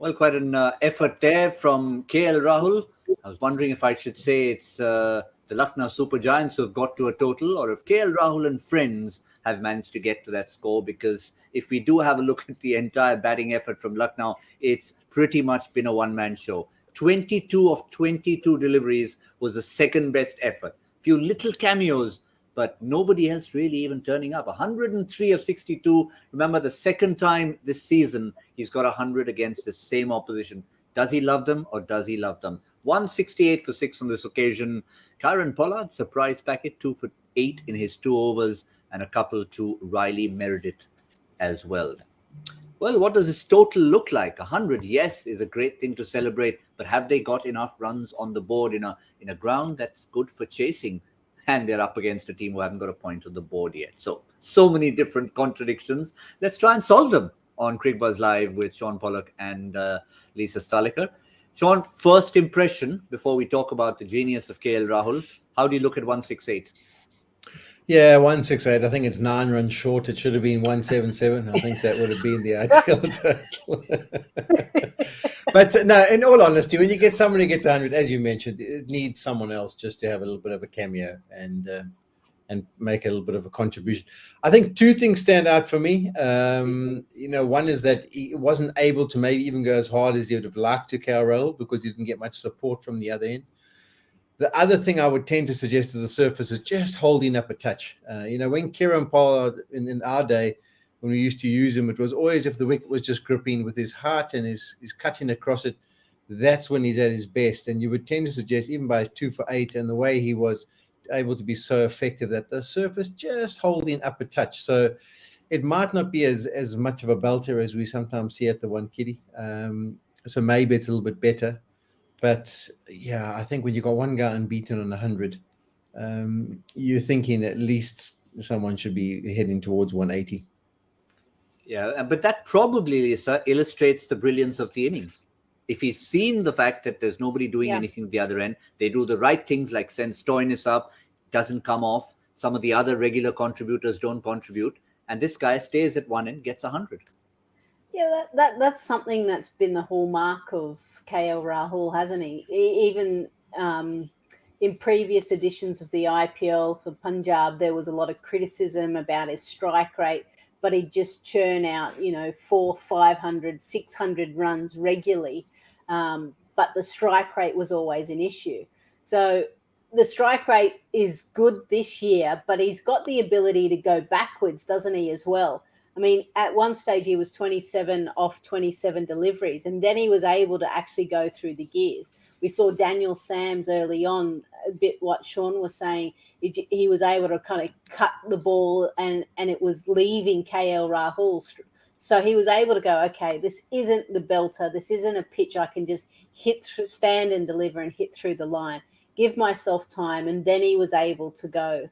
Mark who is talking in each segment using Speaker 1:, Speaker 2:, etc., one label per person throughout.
Speaker 1: Well, quite an effort there from KL Rahul. I was wondering if I should say it's the Lucknow Super Giants who have got to a total, or if KL Rahul and friends have managed to get to that score. Because if we do have a look at the entire batting effort from Lucknow, it's pretty much been a one-man show. 22 of 22 deliveries was the second best effort. Few little cameos, but nobody else really even turning up. 103 of 62. Remember, the second time this season he's got 100 against the same opposition. Does he love them or does he love them? 168 for 6 on this occasion. Shaun Pollock, surprise packet, 2 for 8 in his 2 overs, and a couple to Riley Meredith as well. Well, what does this total look like? 100, yes, is a great thing to celebrate, but have they got enough runs on the board in a ground that's good for chasing? And they're up against a team who haven't got a point on the board yet. So many different contradictions. Let's try and solve them on Cricbuzz Live with Shaun Pollock and Lisa Sthalekar. Shaun, first impression before we talk about the genius of KL Rahul. How do you look at 168?
Speaker 2: Yeah, 168. I think it's 9 runs short. It should have been 177. I think that would have been the ideal total. But no, in all honesty, when you get someone who gets 100, as you mentioned, it needs someone else just to have a little bit of a cameo and make a little bit of a contribution. I think 2 things stand out for me. One is that he wasn't able to maybe even go as hard as he would have liked to KL Rahul because he didn't get much support from the other end. The other thing I would tend to suggest to the surface is just holding up a touch. When Kieran Pollard in our day, when we used to use him, it was always if the wicket was just gripping with his heart and his cutting across it, that's when he's at his best. And you would tend to suggest, even by his 2 for 8 and the way he was able to be so effective, that the surface just holding up a touch. So it might not be as much of a belter as we sometimes see at the one kitty. So maybe it's a little bit better. But yeah, I think when you got one guy unbeaten on 100, you're thinking at least someone should be heading towards 180.
Speaker 1: Yeah, but that probably, Lisa, illustrates the brilliance of the innings. If he's seen the fact that there's nobody doing anything at the other end, they do the right things like send Stoinis up, doesn't come off. Some of the other regular contributors don't contribute. And this guy stays at one end, gets 100.
Speaker 3: Yeah, that's something that's been the hallmark of KL Rahul, hasn't he? Even in previous editions of the IPL for Punjab, there was a lot of criticism about his strike rate, but he'd just churn out, 400, 500, 600 runs regularly. But the strike rate was always an issue. So the strike rate is good this year, but he's got the ability to go backwards, doesn't he, as well? I mean, at one stage he was 27 off 27 deliveries, and then he was able to actually go through the gears. We saw Daniel Sams early on, a bit what Shaun was saying. He was able to kind of cut the ball and it was leaving KL Rahul. So he was able to go, okay, this isn't the belter. This isn't a pitch I can just stand and deliver and hit through the line. Give myself time. And then he was able to go.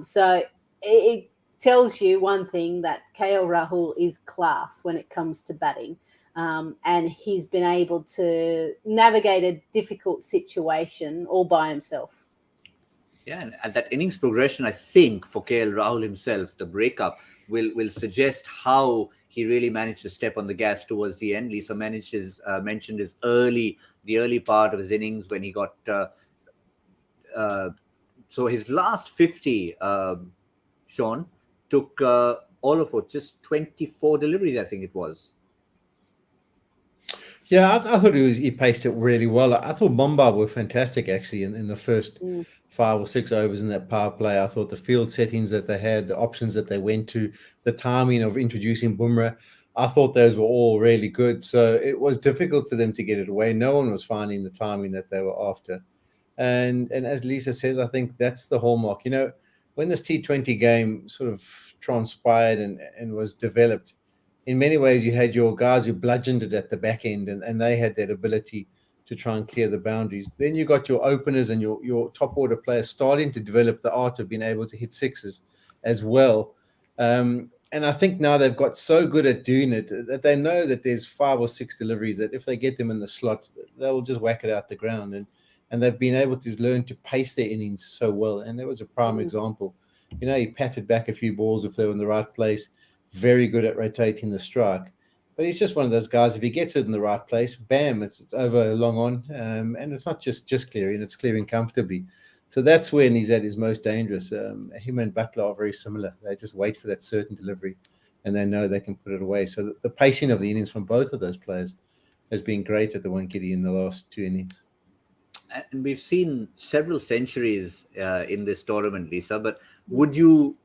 Speaker 3: So it tells you one thing, that KL Rahul is class when it comes to batting. And he's been able to navigate a difficult situation all by himself.
Speaker 1: Yeah, and that innings progression, I think, for KL Rahul himself, the breakup will suggest how he really managed to step on the gas towards the end. Lisa mentioned his the early part of his innings when he got so his last 50, Shaun, took all of just 24 deliveries, I think it was.
Speaker 2: Yeah, I thought he paced it really well. I thought Mumbai were fantastic, actually, in the first 5 or 6 overs in that power play. I thought the field settings that they had, the options that they went to, the timing of introducing Bumrah, I thought those were all really good. So it was difficult for them to get it away. No one was finding the timing that they were after. And as Lisa says, I think that's the hallmark. When this T20 game sort of transpired and was developed, in many ways, you had your guys who bludgeoned it at the back end, and they had that ability to try and clear the boundaries. Then you got your openers and your top order players starting to develop the art of being able to hit sixes as well. And I think now they've got so good at doing it that they know that there's 5 or 6 deliveries that if they get them in the slot, they'll just whack it out the ground. And they've been able to learn to pace their innings so well. And that was a prime example. He patted back a few balls if they were in the right place. Very good at rotating the strike. But he's just one of those guys. If he gets it in the right place, bam, it's over long on, and it's not just clearing; it's clearing comfortably. So that's when he's at his most dangerous. Him and Butler are very similar. They just wait for that certain delivery, and they know they can put it away. So the pacing of the innings from both of those players has been great at the Wankhede in the last 2 innings.
Speaker 1: And we've seen several centuries in this tournament, Lisa. But would you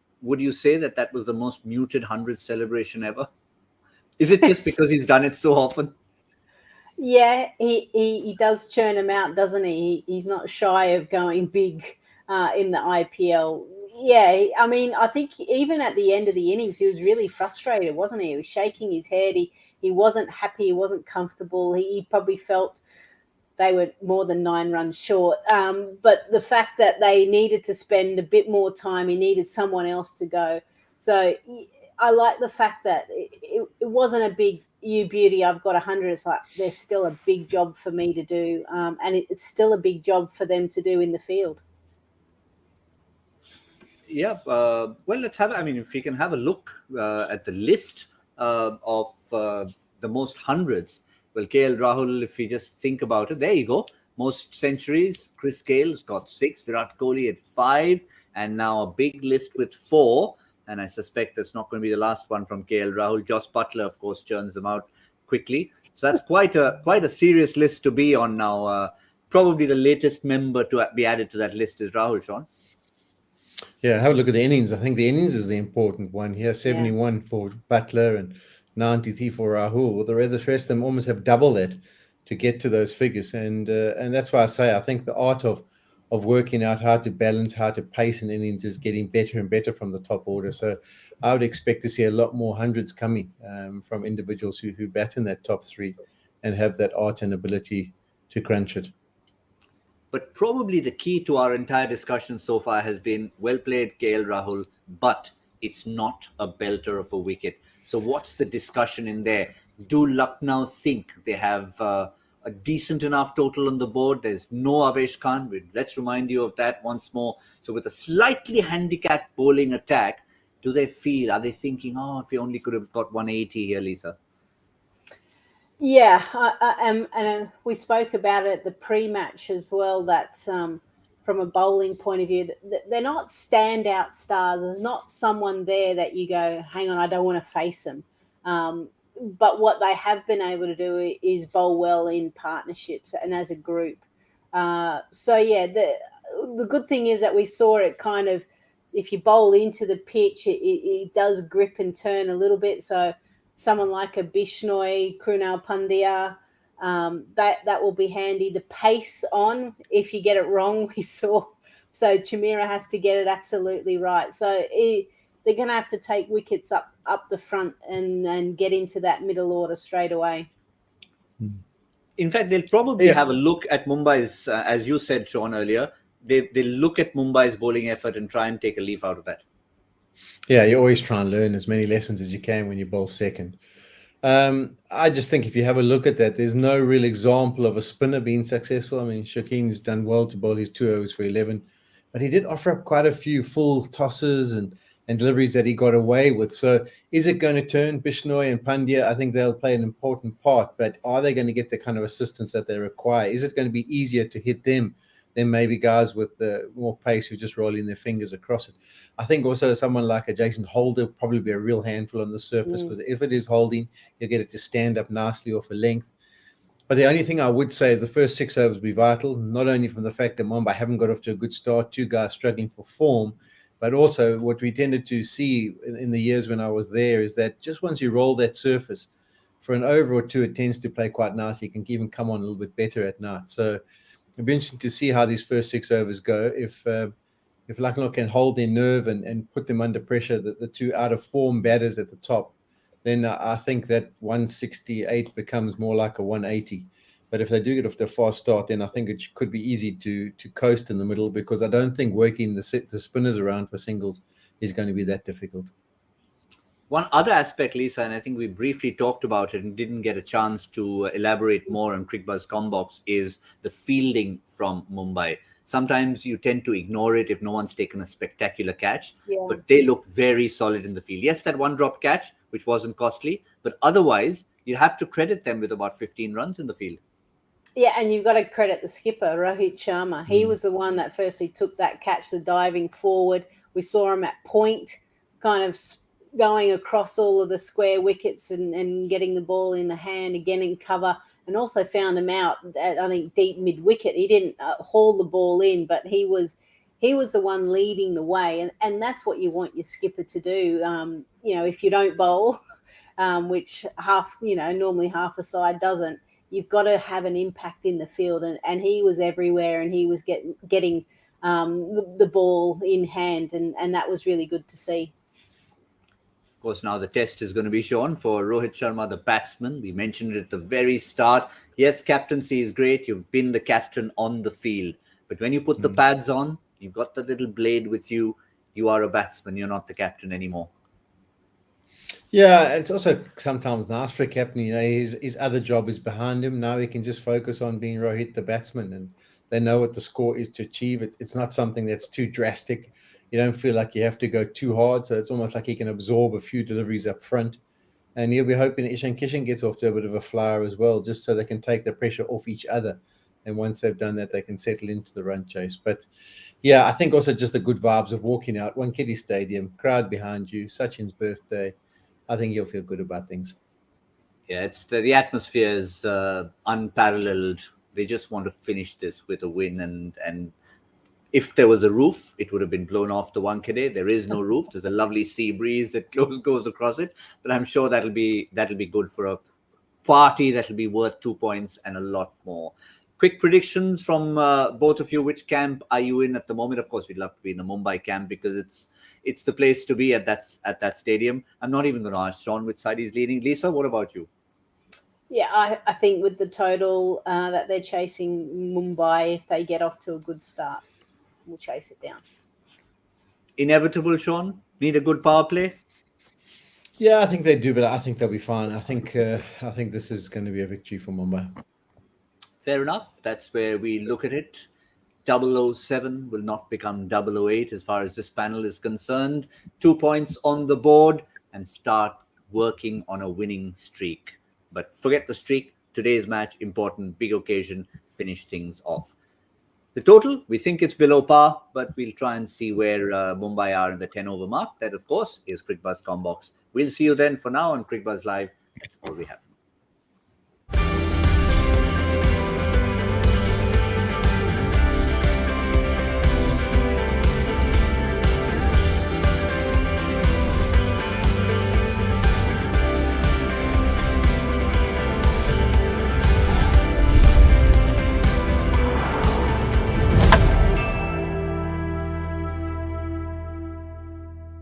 Speaker 1: say that was the most muted 100 celebration ever? Is it just because he's done it so often?
Speaker 3: Yeah, he does churn them out, doesn't he? He's not shy of going big in the IPL. Yeah, I mean, I think even at the end of the innings, he was really frustrated, wasn't he? He was shaking his head. He wasn't happy. He wasn't comfortable. He probably felt they were more than 9 runs short. But the fact that they needed to spend a bit more time, he needed someone else to go. So I like the fact that it wasn't a big, you beauty, I've got 100. It's like there's still a big job for me to do. And it's still a big job for them to do in the field.
Speaker 1: Yeah. Well, let's have, I mean, if we can have a look at the list of the most hundreds. Well, KL Rahul, if we just think about it, there you go. Most centuries. Chris Gale's got 6, Virat Kohli at 5, and now a big list with 4. And I suspect that's not going to be the last one from KL Rahul. Josh Butler, of course, churns them out quickly. So that's quite a serious list to be on now. Probably the latest member to be added to that list is Rahul, Shaun.
Speaker 2: Yeah, have a look at the innings. I think the innings is the important one here. 71 for Butler and 93 for Rahul. Well, the rest of them almost have double that to get to those figures. And that's why I say I think the art of working out how to balance, how to pace an innings is getting better and better from the top order. So I would expect to see a lot more hundreds coming from individuals who bat in that top 3 and have that art and ability to crunch it.
Speaker 1: But probably the key to our entire discussion so far has been well played, KL Rahul, but it's not a belter of a wicket. So what's the discussion in there? Do Lucknow think they have a decent enough total on the board? There's no Avesh Khan. Let's remind you of that once more. So with a slightly handicapped bowling attack, are they thinking, if we only could have got 180 here, Lisa?
Speaker 3: Yeah, and we spoke about it at the pre-match as well, that from a bowling point of view, they're not standout stars. There's not someone there that you go, hang on, I don't want to face them. But what they have been able to do is bowl well in partnerships and as a group. So, yeah, the good thing is that we saw it kind of, if you bowl into the pitch, it does grip and turn a little bit. So someone like a Bishnoi, Krunal Pandya, that will be handy. The pace on, if you get it wrong, we saw. So Chamira has to get it absolutely right. So they're going to have to take wickets up the front and get into that middle order straight away.
Speaker 1: In fact, they'll probably have a look at Mumbai's, as you said, Shaun, earlier. They'll look at Mumbai's bowling effort and try and take a leaf out of that.
Speaker 2: Yeah, you always try and learn as many lessons as you can when you bowl second. I just think if you have a look at that, there's no real example of a spinner being successful. I mean, Shakeen's done well to bowl his 2 overs for 11, but he did offer up quite a few full tosses and deliveries that he got away with. So is it going to turn? Bishnoi and Pandya, I think they'll play an important part, but are they going to get the kind of assistance that they require? Is it going to be easier to hit them than maybe guys with more pace who just rolling their fingers across it? I think also someone like a Jason Holder will probably be a real handful on the surface, because if it is holding, you'll get it to stand up nicely off a length. But the only thing I would say is the first 6 overs will be vital, not only from the fact that Mumbai haven't got off to a good start, 2 guys struggling for form, but also what we tended to see in the years when I was there is that just once you roll that surface for an over or 2, it tends to play quite nicely. You can even come on a little bit better at night. So it'll be interesting to see how these first 6 overs go. If Lucknow can hold their nerve and put them under pressure, the 2 out of form batters at the top, then I think that 168 becomes more like a 180. But if they do get off to a fast start, then I think it could be easy to coast in the middle, because I don't think working the spinners around for singles is going to be that difficult.
Speaker 1: One other aspect, Lisa, and I think we briefly talked about it and didn't get a chance to elaborate more on Cricbuzz Combox, is the fielding from Mumbai. Sometimes you tend to ignore it if no one's taken a spectacular catch, but they look very solid in the field. Yes, that one drop catch, which wasn't costly. But otherwise, you have to credit them with about 15 runs in the field.
Speaker 3: Yeah, and you've got to credit the skipper, Rohit Sharma. He was the one that firstly took that catch, the diving forward. We saw him at point, kind of going across all of the square wickets and getting the ball in the hand again in cover, and also found him out at, I think, deep mid-wicket. He didn't haul the ball in, but he was the one leading the way, and that's what you want your skipper to do. If you don't bowl, which normally half a side doesn't, you've got to have an impact in the field, and he was everywhere, and he was getting the ball in hand, and that was really good to see.
Speaker 1: Of course, now the test is going to be shown for Rohit Sharma, the batsman. We mentioned it at the very start. Yes, captaincy is great. You've been the captain on the field. But when you put the pads on, you've got the little blade with you. You are a batsman. You're not the captain anymore.
Speaker 2: Yeah, it's also sometimes nice for a captain. His other job is behind him. Now he can just focus on being Rohit, the batsman, and they know what the score is to achieve. It's not something that's too drastic. You don't feel like you have to go too hard, so it's almost like he can absorb a few deliveries up front. And he'll be hoping Ishan Kishan gets off to a bit of a flyer as well, just so they can take the pressure off each other. And once they've done that, they can settle into the run chase. But yeah, I think also just the good vibes of walking out, Wankhede Stadium, crowd behind you, Sachin's birthday. I think you'll feel good about things.
Speaker 1: Yeah, it's the atmosphere is unparalleled. They just want to finish this with a win, and if there was a roof, it would have been blown off the Wankhede. There is no roof. There's a lovely sea breeze that goes across it, but I'm sure that'll be good for a party that'll be worth 2 points and a lot more. Quick predictions from both of you. Which camp are you in at the moment? Of course, we'd love to be in the Mumbai camp because it's the place to be at that stadium. I'm not even going to ask Shaun which side he's leaning. Lisa, what about you?
Speaker 3: Yeah, I think with the total that they're chasing Mumbai, if they get off to a good start, we'll chase it down.
Speaker 1: Inevitable, Shaun? Need a good power play?
Speaker 2: Yeah, I think they do, but I think they'll be fine. I think this is going to be a victory for Mumbai.
Speaker 1: Fair enough. That's where we look at it. 007 will not become 008 as far as this panel is concerned. 2 points on the board and start working on a winning streak. But forget the streak. Today's match, important, big occasion, finish things off. The total, we think it's below par, but we'll try and see where Mumbai are in the 10 over mark. That, of course, is Cricbuzz Combox. We'll see you then. For now on Cricbuzz Live, that's all we have.